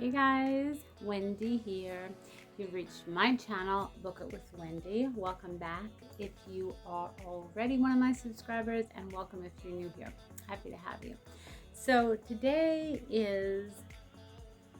Hey guys, Wendy here. You've reached my channel, Book It with Wendy. Welcome back if you are already one of my subscribers, and welcome if you're new here. Happy to have you. So today is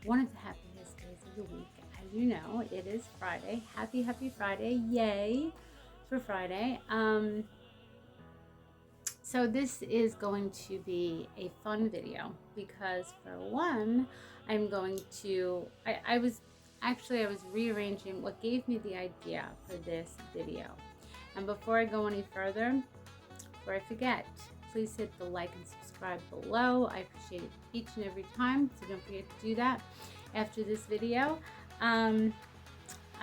one of the happiest days of the week. As you know, it is Friday. Happy Friday. Yay for Friday. So this is going to be a fun video because for one, I'm going to, I was rearranging what gave me the idea for this video. And before I go any further, before I forget, please hit the like and subscribe below. I appreciate it each and every time, so don't forget to do that. After this video, I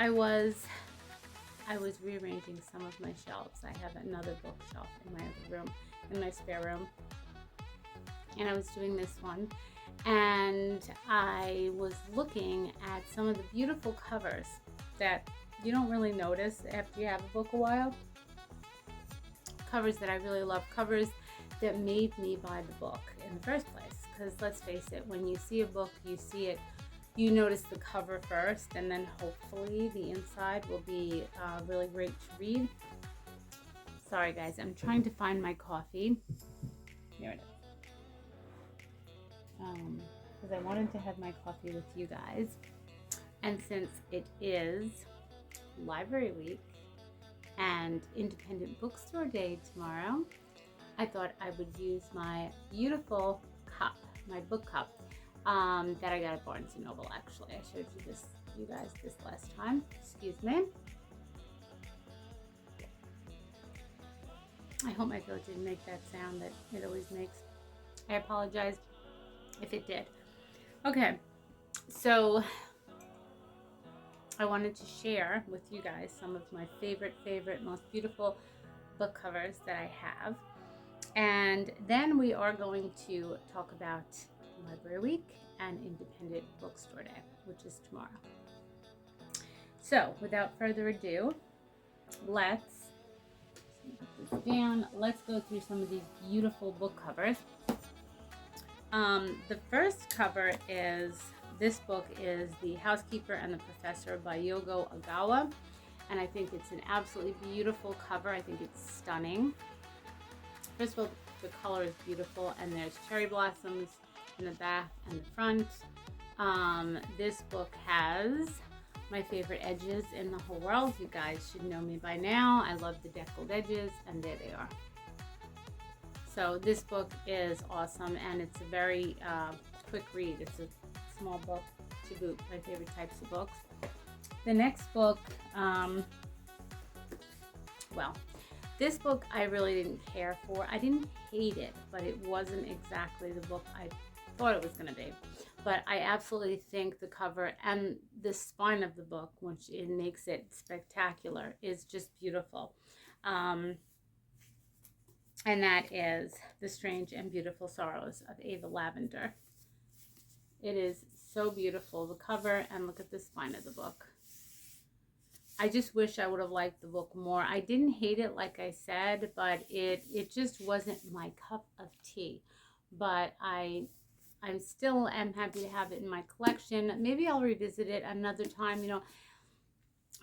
was rearranging some of my shelves. I have another bookshelf in my other room, in my spare room, and I was doing this one, and I was looking at some of the beautiful covers that you don't really notice after you have a book a while. Covers that I really love, covers that made me buy the book in the first place. Because let's face it, when you see a book, you notice the cover first, and then hopefully the inside will be really great to read. Sorry guys, I'm trying to find my coffee. Here it is. Because I wanted to have my coffee with you guys. And since it is Library Week and Independent Bookstore Day tomorrow, I thought I would use my beautiful cup, my book cup, that I got at Barnes & Noble. Actually, I showed you guys this last time. Excuse me. I hope my throat didn't make that sound that it always makes. I apologize if it did. Okay, so I wanted to share with you guys some of my favorite, most beautiful book covers that I have. And then we are going to talk about Library Week and Independent Bookstore Day, which is tomorrow. So without further ado, let's put this down. Let's go through some of these beautiful book covers. The first cover is, this book is The Housekeeper and the Professor by Yogo Ogawa, and I think it's an absolutely beautiful cover. I think it's stunning. First of all, the color is beautiful, and there's cherry blossoms in the back and the front. This book has my favorite edges in the whole world. You guys should know me by now. I love the deckled edges, and there they are. So this book is awesome, and it's a very quick read. It's a small book to boot, my favorite types of books. The next book, well, this book I really didn't care for. I didn't hate it, but it wasn't exactly the book I thought it was going to be. But I absolutely think the cover and the spine of the book, which it makes it spectacular, is just beautiful. And that is The Strange and Beautiful Sorrows of Ava Lavender. It is so beautiful, the cover, and look at the spine of the book. I just wish I would have liked the book more. I didn't hate it, like I said, but it just wasn't my cup of tea. But I'm still am happy to have it in my collection. Maybe I'll revisit it another time. You know,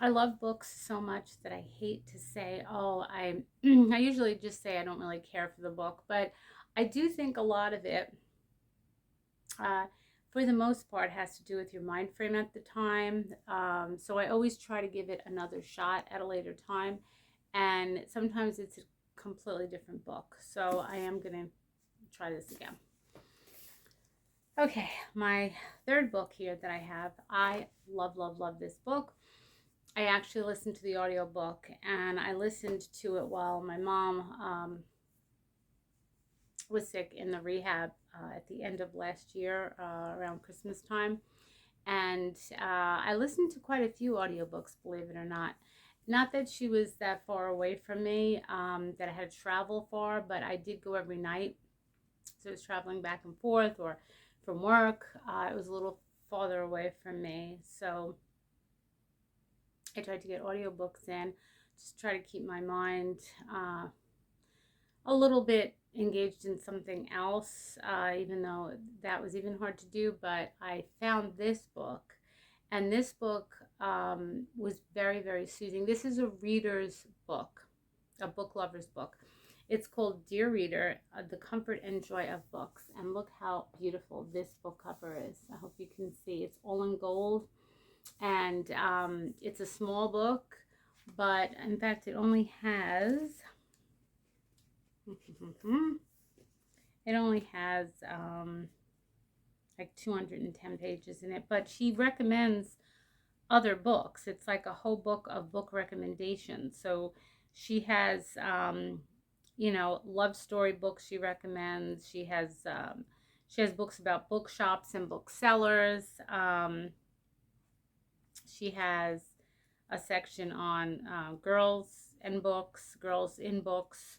I love books so much that I hate to say, oh, I usually just say I don't really care for the book, but I do think a lot of it, for the most part, has to do with your mind frame at the time. So I always try to give it another shot at a later time, and sometimes it's a completely different book. So I am going to try this again. Okay, my third book here that I have, I love this book. I actually listened to the audiobook, and I listened to it while my mom was sick in the rehab at the end of last year, around Christmas time. And I listened to quite a few audiobooks, believe it or not. Not that she was that far away from me, that I had to travel far, but I did go every night. So I was traveling back and forth, or from work. It was a little farther away from me. So I tried to get audiobooks in, just try to keep my mind a little bit engaged in something else, even though that was even hard to do. But I found this book, and this book was very, very soothing. This is a reader's book, a book lover's book. It's called Dear Reader, The Comfort and Joy of Books. And look how beautiful this book cover is. I hope you can see. It's all in gold. And it's a small book, but in fact, it only has... it only has like 210 pages in it. But she recommends other books. It's like a whole book of book recommendations. So she has... you know, love story books she recommends. She has books about bookshops and booksellers. She has a section on girls and books, girls in books,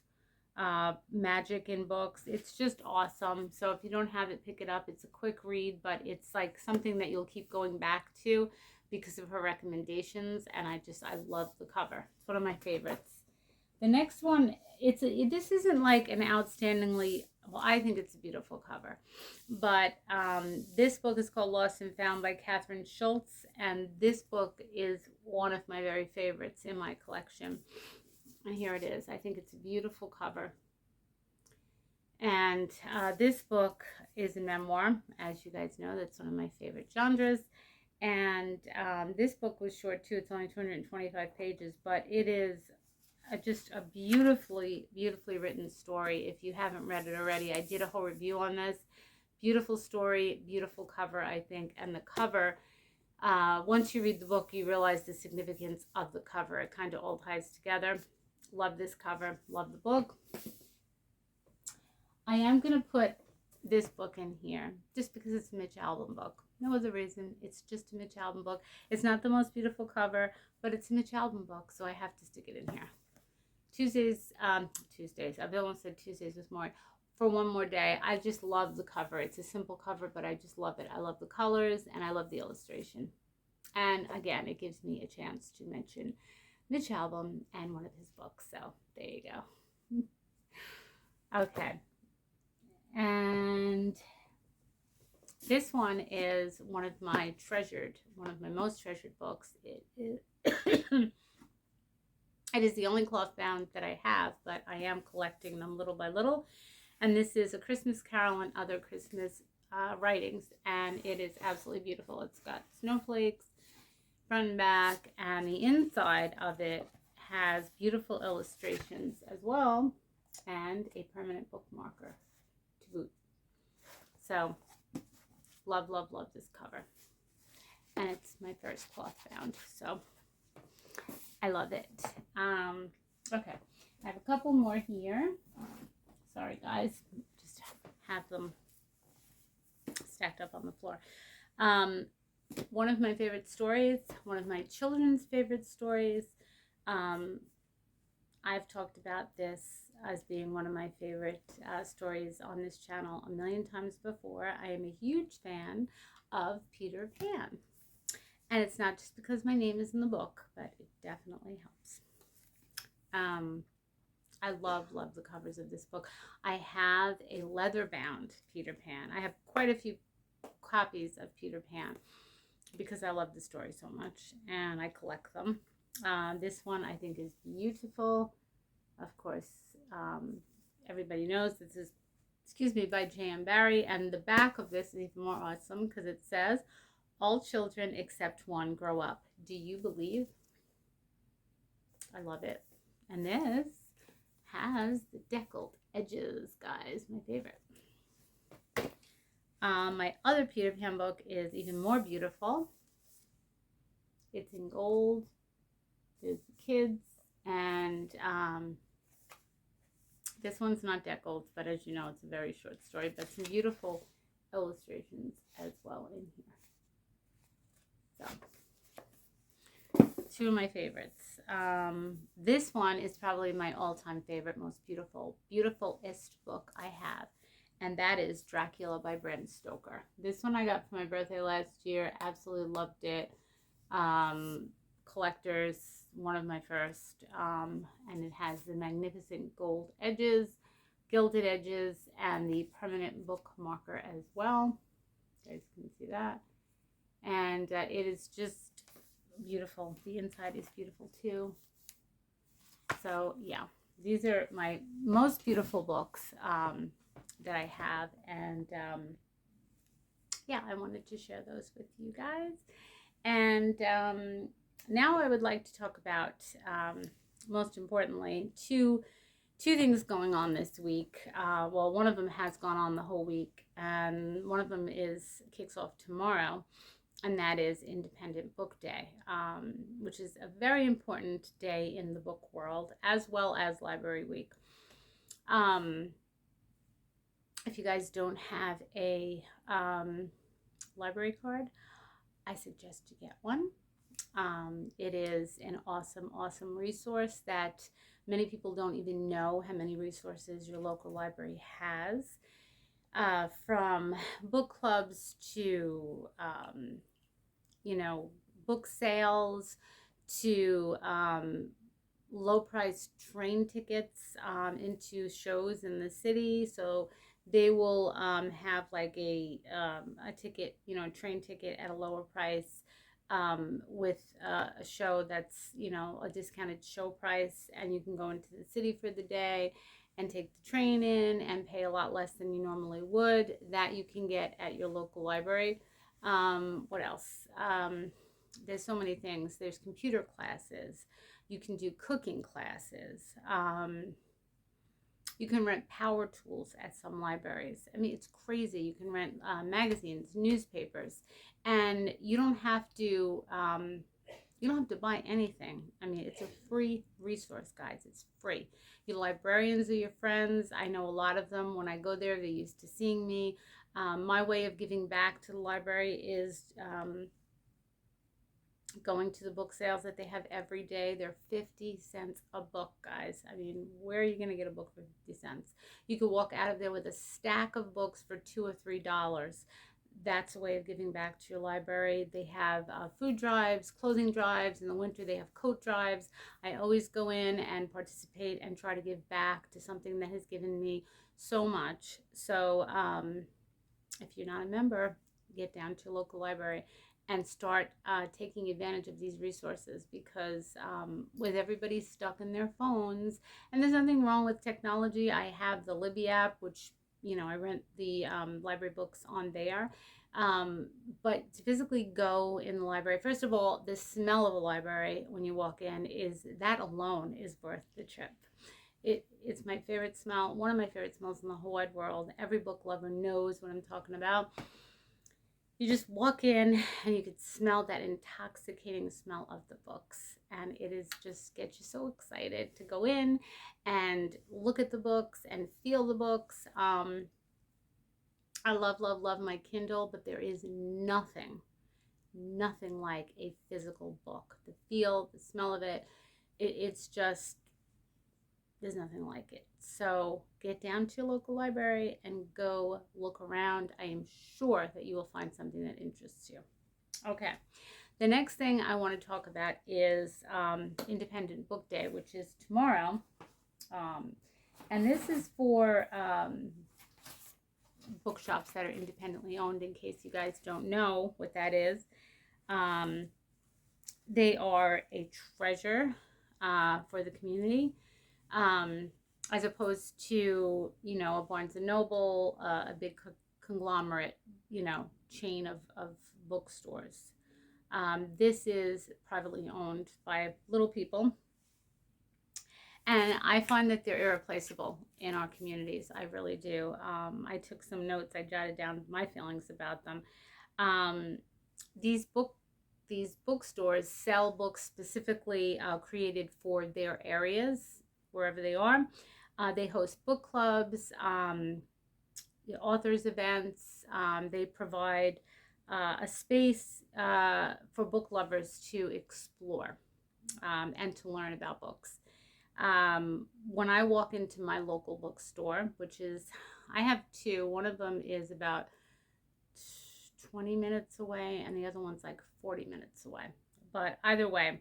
magic in books. It's just awesome. So if you don't have it, pick it up. It's a quick read, but it's like something that you'll keep going back to because of her recommendations. And I love the cover. It's one of my favorites. The next one, this isn't like an outstandingly, well, I think it's a beautiful cover. But this book is called Lost and Found by Catherine Schultz. And this book is one of my very favorites in my collection. And here it is. I think it's a beautiful cover. And this book is a memoir. As you guys know, that's one of my favorite genres. And this book was short too. It's only 225 pages, but it is just a beautifully written story. If you haven't read it already, I did a whole review on this. Beautiful story, beautiful cover, I think. And the cover, once you read the book, you realize the significance of the cover. It kind of all ties together. Love this cover, love the book. I am going to put this book in here just because it's a Mitch Albom book. No other reason. It's just a Mitch Albom book. It's not the most beautiful cover, but it's a Mitch Albom book, so I have to stick it in here. Tuesdays, I've almost said Tuesdays with Maury. For One More Day, I just love the cover. It's a simple cover, but I just love it. I love the colors, and I love the illustration. And again, it gives me a chance to mention Mitch Albom and one of his books. So there you go. Okay. And this one is one of my most treasured books. It is... It is the only cloth bound that I have, but I am collecting them little by little. And this is A Christmas Carol and Other Christmas Writings, and it is absolutely beautiful. It's got snowflakes front and back, and the inside of it has beautiful illustrations as well, and a permanent bookmarker to boot. So, love this cover. And it's my first cloth bound, so... I love it. Okay, I have a couple more here. Sorry, guys. Just have them stacked up on the floor. One of my favorite stories, one of my children's favorite stories. I've talked about this as being one of my favorite stories on this channel a million times before. I am a huge fan of Peter Pan. And it's not just because my name is in the book, but it definitely helps. I love the covers of this book. I have a leather-bound Peter Pan. I have quite a few copies of Peter Pan because I love the story so much, and I collect them. This one I think is beautiful. Of course, everybody knows this is, by J.M. Barrie, and the back of this is even more awesome because it says, "All children except one grow up. Do you believe?" I love it. And this has the deckled edges, guys. My favorite. My other Peter Pan book is even more beautiful. It's in gold. There's the kids. And this one's not deckled, but as you know, it's a very short story. But some beautiful illustrations as well in here. So, two of my favorites. This one is probably my all-time favorite, most beautifulest book I have, and that is Dracula by Bram Stoker. This one I got for my birthday last year. Absolutely loved it. Collectors, one of my first, and it has the magnificent gold edges, gilded edges and the permanent book marker as well. You guys can see that. And it is just beautiful. The inside is beautiful too. So yeah, these are my most beautiful books that I have. And yeah, I wanted to share those with you guys. And now I would like to talk about, most importantly, two things going on this week. Well, one of them has gone on the whole week, and one of them kicks off tomorrow, and that is Independent Book Day, which is a very important day in the book world, as well as Library Week. If you guys don't have a library card, I suggest you get one. It is an awesome, awesome resource that many people don't even know how many resources your local library has, from book clubs to, book sales to low-priced train tickets into shows in the city. So they will have like a ticket, a train ticket at a lower price, with a show that's, a discounted show price, and you can go into the city for the day and take the train in and pay a lot less than you normally would. That you can get at your local library. What else? There's so many things. There's computer classes. You can do cooking classes. You can rent power tools at some libraries. I mean, it's crazy. You can rent magazines, newspapers, and you don't have to buy anything. I mean, it's a free resource, guys. It's free. Your librarians are your friends. I know a lot of them. When I go there, they're used to seeing me. My way of giving back to the library is going to the book sales that they have every day. They're 50 cents a book, guys. I mean, where are you going to get a book for 50 cents? You could walk out of there with a stack of books for $2 or $3. That's a way of giving back to your library. They have food drives, clothing drives. In the winter, they have coat drives. I always go in and participate and try to give back to something that has given me so much. So if you're not a member, get down to your local library and start taking advantage of these resources, because with everybody stuck in their phones, and there's nothing wrong with technology. I have the Libby app, which, I rent the library books on there. But to physically go in the library, first of all, the smell of a library when you walk in, that alone is worth the trip. It's my favorite smell, one of my favorite smells in the whole wide world. Every book lover knows what I'm talking about. You just walk in and you could smell that intoxicating smell of the books, and it is just gets you so excited to go in and look at the books and feel the books. I love, love, love my Kindle, but there is nothing like a physical book. The feel, the smell of it, it's just, there's nothing like it. So get down to your local library and go look around. I am sure that you will find something that interests you. Okay. The next thing I want to talk about is Independent Book Day, which is tomorrow. And this is for bookshops that are independently owned, in case you guys don't know what that is. They are a treasure for the community. As opposed to, a Barnes and Noble, a big conglomerate, chain of bookstores. This is privately owned by little people. And I find that they're irreplaceable in our communities. I really do. I took some notes. I jotted down my feelings about them. These bookstores sell books specifically created for their areas, wherever they are. They host book clubs, authors events. They provide a space for book lovers to explore and to learn about books. When I walk into my local bookstore, I have two. One of them is about 20 minutes away, and the other one's like 40 minutes away. But either way,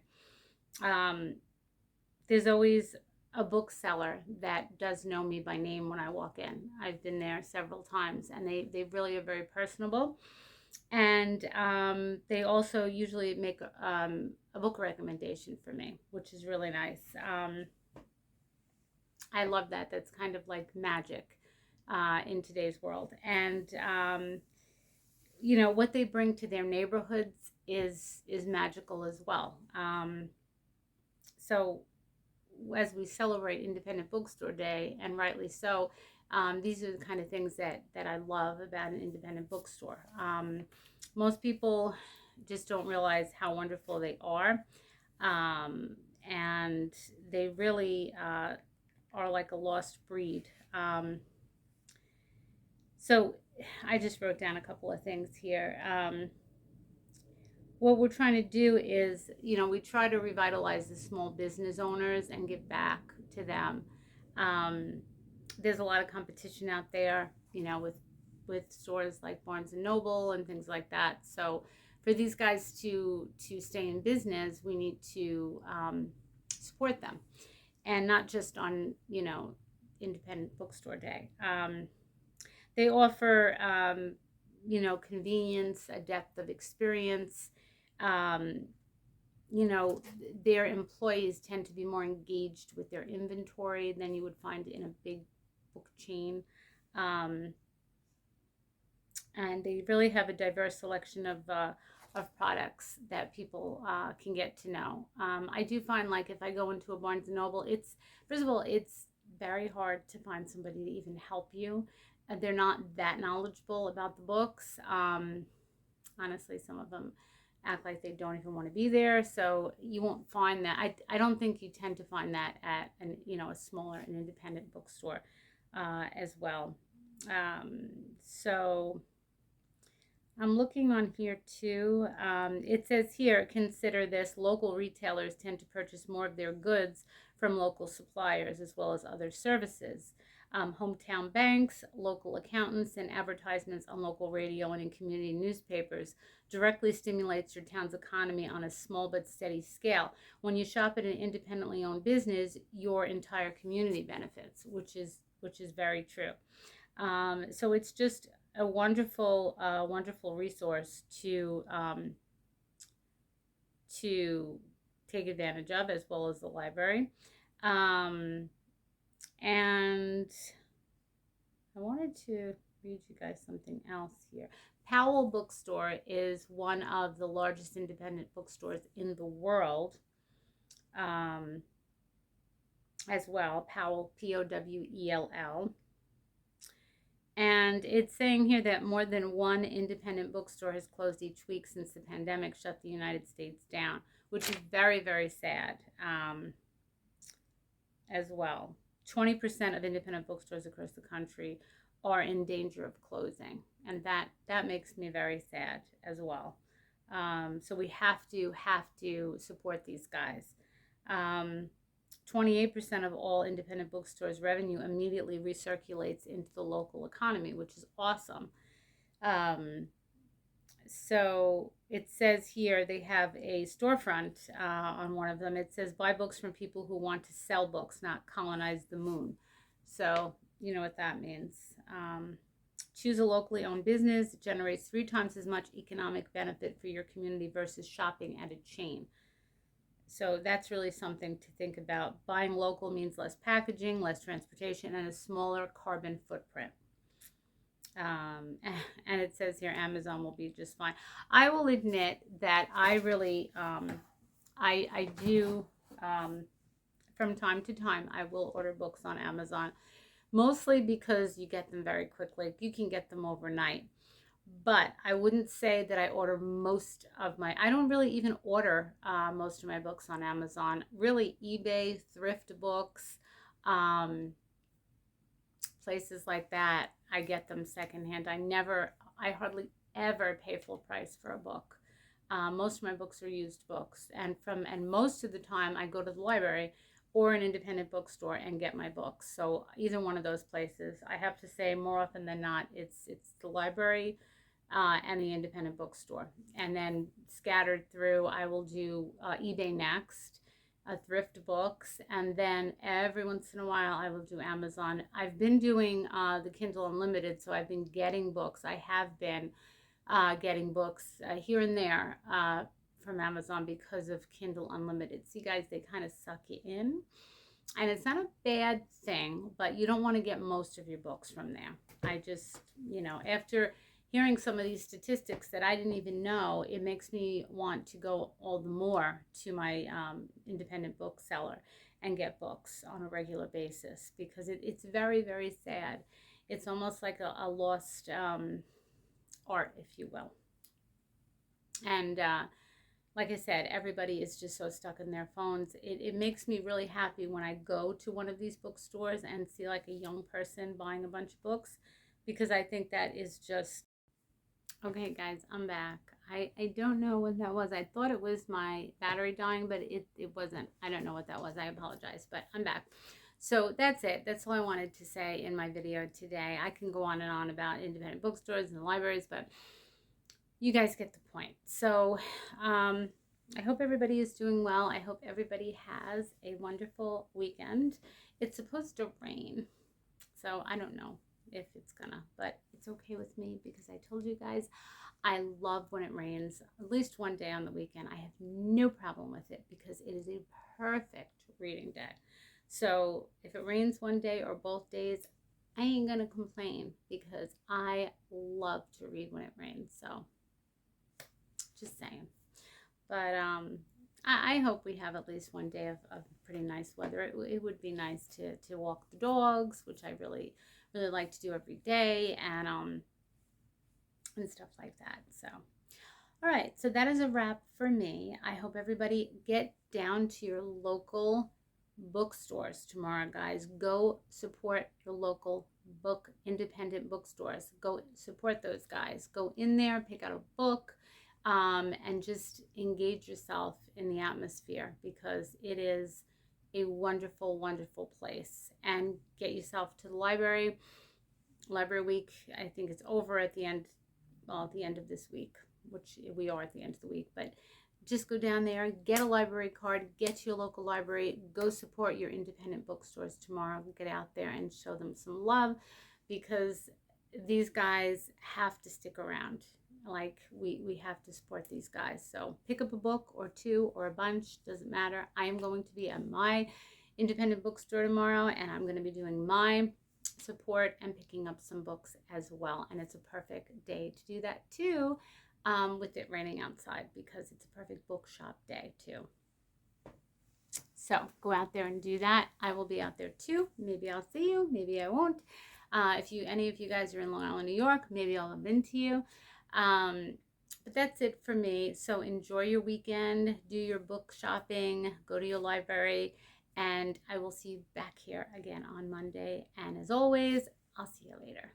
there's always a bookseller that does know me by name when I walk in. I've been there several times, and they really are very personable. And they also usually make a book recommendation for me, which is really nice. I love that. That's kind of like magic in today's world. And what they bring to their neighborhoods is magical as well. So as we celebrate Independent Bookstore Day, and rightly so, these are the kind of things that I love about an independent bookstore. Most people just don't realize how wonderful they are, and they really are like a lost breed. So I just wrote down a couple of things here. What we're trying to do is, we try to revitalize the small business owners and give back to them. Um, there's a lot of competition out there, with stores like Barnes and Noble and things like that. So for these guys to stay in business, we need to support them, and not just on Independent Bookstore Day. They offer convenience, a depth of experience. Um, their employees tend to be more engaged with their inventory than you would find in a big book chain. Um, and they really have a diverse selection of products that people can get to know. I do find, like, if I go into a Barnes and Noble, first of all, it's very hard to find somebody to even help you. They're not that knowledgeable about the books. Honestly, some of them act like they don't even want to be there. So you won't find that. I don't think you tend to find that at a smaller and independent bookstore as well. So I'm looking on here too. It says here, consider this: local retailers tend to purchase more of their goods from local suppliers as well as other services. Hometown banks, local accountants, and advertisements on local radio and in community newspapers directly stimulates your town's economy on a small but steady scale. When you shop at an independently owned business, your entire community benefits, which is very true. So it's just a wonderful, wonderful resource to take advantage of, as well as the library. And I wanted to read you guys something else here. Powell Bookstore is one of the largest independent bookstores in the world, as well. Powell, Powell. And it's saying here that more than one independent bookstore has closed each week since the pandemic shut the United States down, which is very, very sad as well. 20% of independent bookstores across the country are in danger of closing, and that makes me very sad as well. So we have to support these guys. 28% of all independent bookstores' revenue immediately recirculates into the local economy, which is awesome. So it says here they have a storefront on one of them. It says, buy books from people who want to sell books, not colonize the moon. So you know what that means. Choose a locally owned business. It generates 3 times as much economic benefit for your community versus shopping at a chain. So that's really something to think about. Buying local means less packaging, less transportation, and a smaller carbon footprint. And it says here Amazon will be just fine. I will admit that I really, I do, from time to time, I will order books on Amazon, mostly because you get them very quickly. You can get them overnight. But I wouldn't say that I order I don't really even order most of my books on Amazon. Really, eBay, thrift books, places like that, I get them secondhand. I hardly ever pay full price for a book. Most of my books are used books, and most of the time I go to the library or an independent bookstore and get my books. So either one of those places. I have to say, more often than not, it's the library and the independent bookstore. And then scattered through, I will do eBay next. thrift books, and then every once in a while I will do Amazon. I've been doing the Kindle Unlimited, so I've been getting books. I have been getting books here and there from Amazon because of Kindle Unlimited. See, guys, they kind of suck you in. And it's not a bad thing, but you don't want to get most of your books from there. I just, after hearing some of these statistics that I didn't even know, it makes me want to go all the more to my independent bookseller and get books on a regular basis, because it's very, very sad. It's almost like a lost art, if you will. And like I said, everybody is just so stuck in their phones. It makes me really happy when I go to one of these bookstores and see like a young person buying a bunch of books, because I think that is just... Okay, guys, I'm back. I don't know what that was. I thought it was my battery dying, but it wasn't. I don't know what that was. I apologize, but I'm back. So that's it. That's all I wanted to say in my video today. I can go on and on about independent bookstores and libraries, but you guys get the point. So I hope everybody is doing well. I hope everybody has a wonderful weekend. It's supposed to rain, so I don't know if it's gonna, but it's okay with me, because I told you guys I love when it rains at least one day on the weekend. I have no problem with it, because it is a perfect reading day. So if it rains one day or both days, I ain't gonna complain, because I love to read when it rains. So just saying. But I hope we have at least one day of pretty nice weather. It would be nice to walk the dogs, which I really like to do every day, and stuff like that. So all right, so that is a wrap for me. I hope everybody get down to your local bookstores tomorrow, guys. Go support your local independent bookstores. Go support those guys. Go in there, pick out a book, and just engage yourself in the atmosphere, because it is a wonderful, wonderful place. And get yourself to the library. Library week, I think it's over at the end of this week, which we are at the end of the week, but just go down there, get a library card, get to your local library, go support your independent bookstores tomorrow. Get out there and show them some love, because these guys have to stick around. Like, we have to support these guys. So pick up a book or two or a bunch, doesn't matter. I am going to be at my independent bookstore tomorrow, and I'm going to be doing my support and picking up some books as well. And it's a perfect day to do that too, with it raining outside, because it's a perfect bookshop day too. So go out there and do that. I will be out there too. Maybe I'll see you, maybe I won't. If any of you guys are in Long Island, New York, maybe I'll bump into you. But that's it for me. So enjoy your weekend, do your book shopping, go to your library, and I will see you back here again on Monday. And as always, I'll see you later.